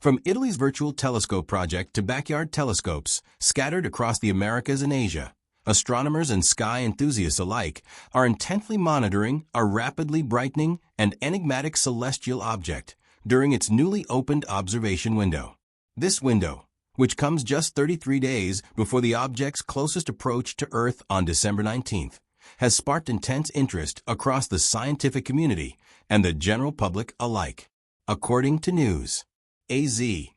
From Italy's virtual telescope project to backyard telescopes scattered across the Americas and Asia, astronomers and sky enthusiasts alike are intently monitoring a rapidly brightening and enigmatic celestial object during its newly opened observation window. This window, which comes just 33 days before the object's closest approach to Earth on December 19th, has sparked intense interest across the scientific community and the general public alike. According to News.az,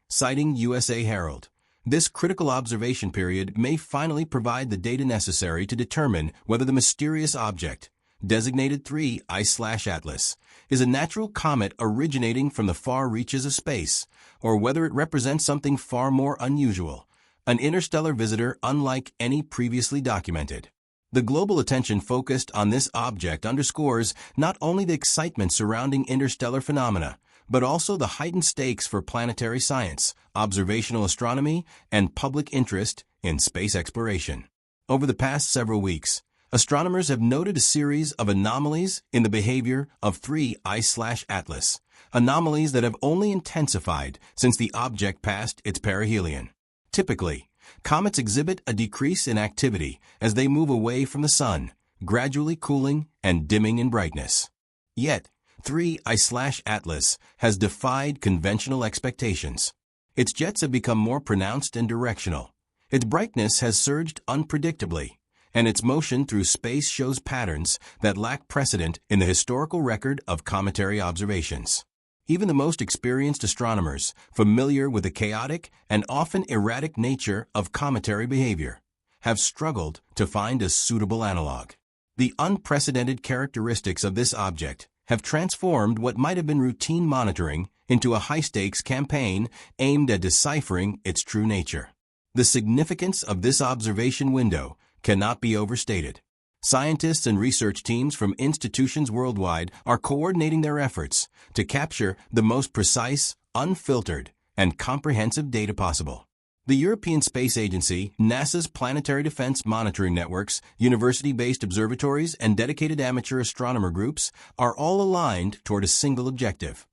citing USA Herald, this critical observation period may finally provide the data necessary to determine whether the mysterious object, designated 3I/Atlas, is a natural comet originating from the far reaches of space, or whether it represents something far more unusual, an interstellar visitor unlike any previously documented. The global attention focused on this object underscores not only the excitement surrounding interstellar phenomena, but also the heightened stakes for planetary science, observational astronomy, and public interest in space exploration. Over the past several weeks, astronomers have noted a series of anomalies in the behavior of 3I/Atlas, anomalies that have only intensified since the object passed its perihelion. Typically, comets exhibit a decrease in activity as they move away from the sun, gradually cooling and dimming in brightness. Yet, 3I/Atlas has defied conventional expectations. Its jets have become more pronounced and directional. Its brightness has surged unpredictably, and its motion through space shows patterns that lack precedent in the historical record of cometary observations. Even the most experienced astronomers, familiar with the chaotic and often erratic nature of cometary behavior, have struggled to find a suitable analog. The unprecedented characteristics of this object have transformed what might have been routine monitoring into a high-stakes campaign aimed at deciphering its true nature. The significance of this observation window cannot be overstated. Scientists and research teams from institutions worldwide are coordinating their efforts to capture the most precise, unfiltered, and comprehensive data possible. The European Space Agency, NASA's Planetary Defense Monitoring Networks, university-based observatories, and dedicated amateur astronomer groups are all aligned toward a single objective: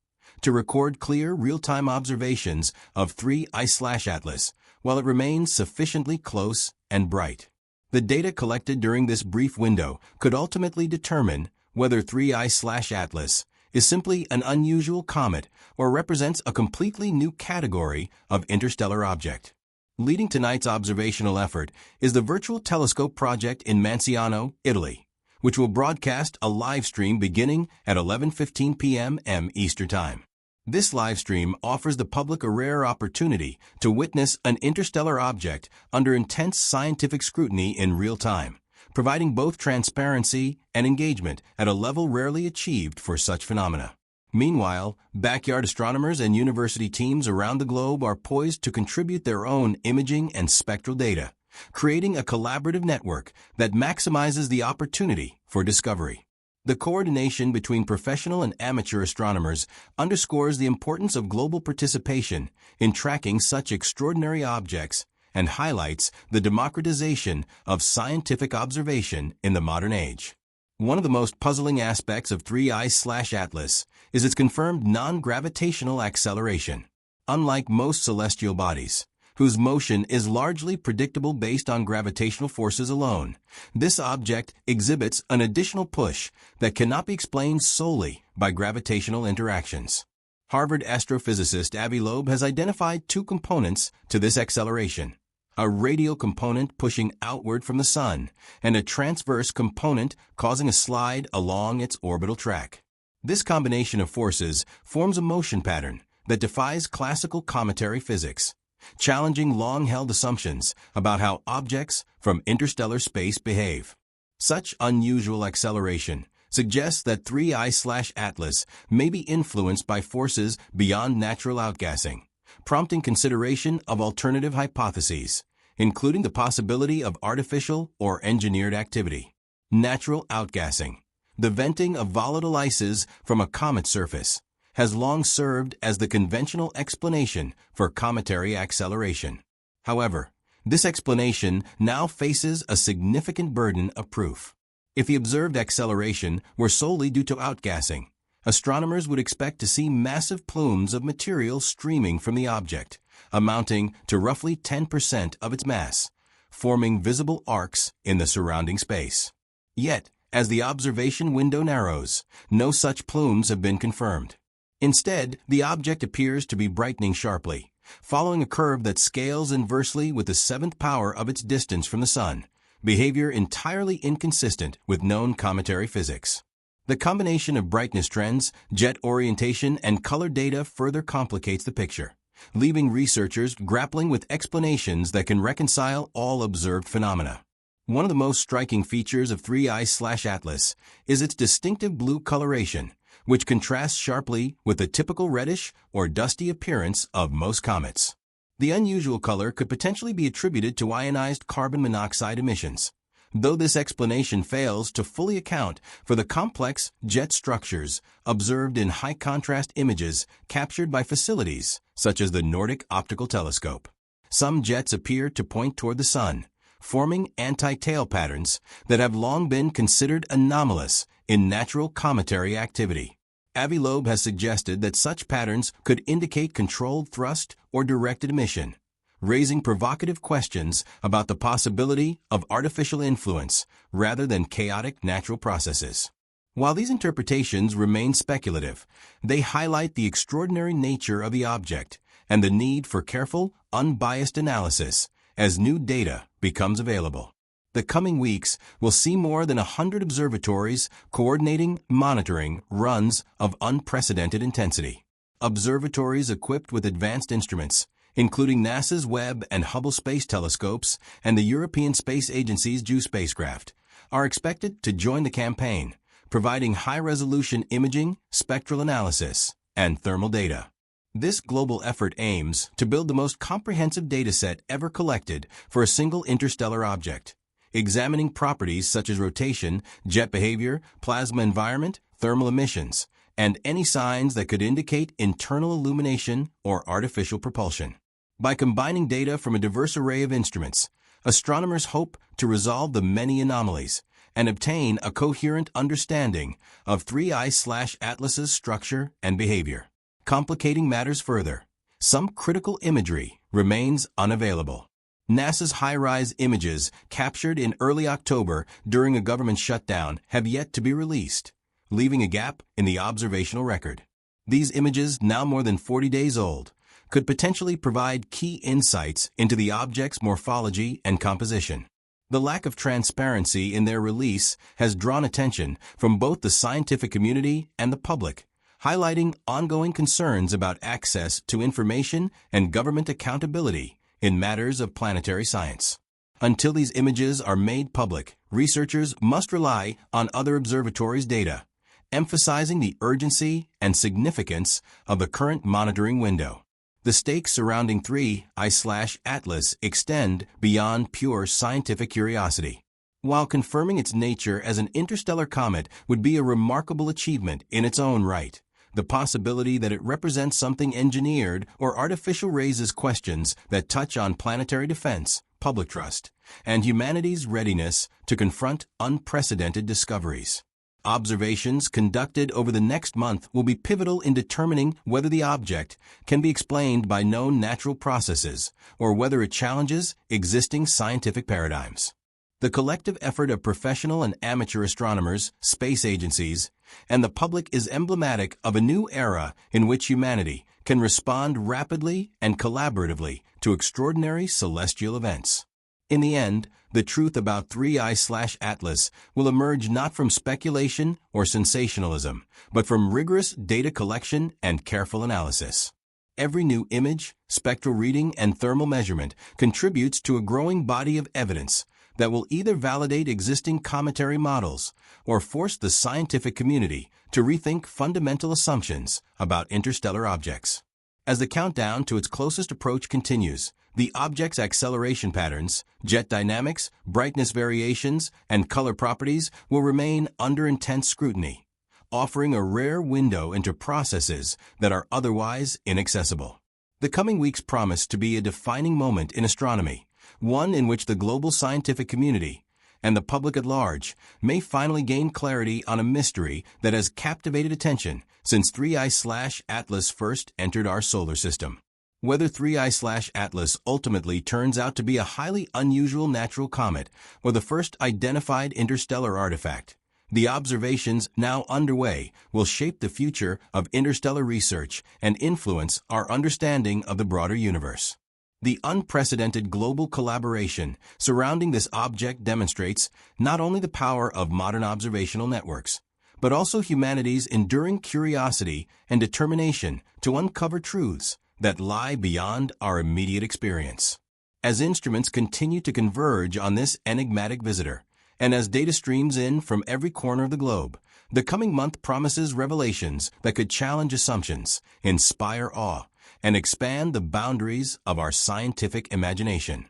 to record clear, real-time observations of 3I/Atlas while it remains sufficiently close and bright. The data collected during this brief window could ultimately determine whether 3I/Atlas is simply an unusual comet or represents a completely new category of interstellar object. Leading tonight's observational effort is the Virtual Telescope Project in Manciano, Italy, which will broadcast a live stream beginning at 11:15 p.m. Eastern Time. This live stream offers the public a rare opportunity to witness an interstellar object under intense scientific scrutiny in real time, providing both transparency and engagement at a level rarely achieved for such phenomena. Meanwhile, backyard astronomers and university teams around the globe are poised to contribute their own imaging and spectral data, creating a collaborative network that maximizes the opportunity for discovery. The coordination between professional and amateur astronomers underscores the importance of global participation in tracking such extraordinary objects and highlights the democratization of scientific observation in the modern age. One of the most puzzling aspects of 3I/Atlas is its confirmed non-gravitational acceleration. Unlike most celestial bodies, whose motion is largely predictable based on gravitational forces alone, this object exhibits an additional push that cannot be explained solely by gravitational interactions. Harvard astrophysicist Avi Loeb has identified two components to this acceleration: a radial component pushing outward from the Sun, and a transverse component causing a slide along its orbital track. This combination of forces forms a motion pattern that defies classical cometary physics, challenging long-held assumptions about how objects from interstellar space behave. Such unusual acceleration suggests that 3I/Atlas may be influenced by forces beyond natural outgassing, prompting consideration of alternative hypotheses, including the possibility of artificial or engineered activity. Natural outgassing, the venting of volatile ices from a comet surface, has long served as the conventional explanation for cometary acceleration. However, this explanation now faces a significant burden of proof. If the observed acceleration were solely due to outgassing, astronomers would expect to see massive plumes of material streaming from the object, amounting to roughly 10% of its mass, forming visible arcs in the surrounding space. Yet, as the observation window narrows, no such plumes have been confirmed. Instead, the object appears to be brightening sharply, following a curve that scales inversely with the seventh power of its distance from the Sun, behavior entirely inconsistent with known cometary physics. The combination of brightness trends, jet orientation, and color data further complicates the picture, leaving researchers grappling with explanations that can reconcile all observed phenomena. One of the most striking features of 3I/Atlas is its distinctive blue coloration, which contrasts sharply with the typical reddish or dusty appearance of most comets. The unusual color could potentially be attributed to ionized carbon monoxide emissions, though this explanation fails to fully account for the complex jet structures observed in high-contrast images captured by facilities such as the Nordic Optical Telescope. Some jets appear to point toward the Sun, forming anti-tail patterns that have long been considered anomalous in natural cometary activity. Avi Loeb has suggested that such patterns could indicate controlled thrust or directed emission, raising provocative questions about the possibility of artificial influence rather than chaotic natural processes. While these interpretations remain speculative, they highlight the extraordinary nature of the object and the need for careful, unbiased analysis as new data becomes available. The coming weeks will see more than 100 observatories coordinating monitoring runs of unprecedented intensity. Observatories equipped with advanced instruments, including NASA's Webb and Hubble space telescopes and the European Space Agency's JUICE spacecraft, are expected to join the campaign, providing high-resolution imaging, spectral analysis, and thermal data. This global effort aims to build the most comprehensive dataset ever collected for a single interstellar object, examining properties such as rotation, jet behavior, plasma environment, thermal emissions, and any signs that could indicate internal illumination or artificial propulsion. By combining data from a diverse array of instruments, astronomers hope to resolve the many anomalies and obtain a coherent understanding of 3I/Atlas's structure and behavior. Complicating matters further, some critical imagery remains unavailable. NASA's high-rise images captured in early October during a government shutdown have yet to be released, leaving a gap in the observational record. These images, now more than 40 days old, could potentially provide key insights into the object's morphology and composition. The lack of transparency in their release has drawn attention from both the scientific community and the public, highlighting ongoing concerns about access to information and government accountability in matters of planetary science. Until these images are made public, researchers must rely on other observatories' data, emphasizing the urgency and significance of the current monitoring window. The stakes surrounding 3I/Atlas extend beyond pure scientific curiosity. While confirming its nature as an interstellar comet would be a remarkable achievement in its own right, the possibility that it represents something engineered or artificial raises questions that touch on planetary defense, public trust, and humanity's readiness to confront unprecedented discoveries. Observations conducted over the next month will be pivotal in determining whether the object can be explained by known natural processes or whether it challenges existing scientific paradigms. The collective effort of professional and amateur astronomers, space agencies, and the public is emblematic of a new era in which humanity can respond rapidly and collaboratively to extraordinary celestial events. In the end, the truth about 3I/Atlas will emerge not from speculation or sensationalism, but from rigorous data collection and careful analysis. Every new image, spectral reading, and thermal measurement contributes to a growing body of evidence that will either validate existing cometary models or force the scientific community to rethink fundamental assumptions about interstellar objects. As the countdown to its closest approach continues, the object's acceleration patterns, jet dynamics, brightness variations, and color properties will remain under intense scrutiny, offering a rare window into processes that are otherwise inaccessible. The coming weeks promise to be a defining moment in astronomy, one in which the global scientific community and the public at large may finally gain clarity on a mystery that has captivated attention since 3I/Atlas first entered our solar system. Whether 3I/Atlas ultimately turns out to be a highly unusual natural comet or the first identified interstellar artifact, the observations now underway will shape the future of interstellar research and influence our understanding of the broader universe. The unprecedented global collaboration surrounding this object demonstrates not only the power of modern observational networks, but also humanity's enduring curiosity and determination to uncover truths that lie beyond our immediate experience. As instruments continue to converge on this enigmatic visitor, and as data streams in from every corner of the globe, the coming month promises revelations that could challenge assumptions, inspire awe, and expand the boundaries of our scientific imagination.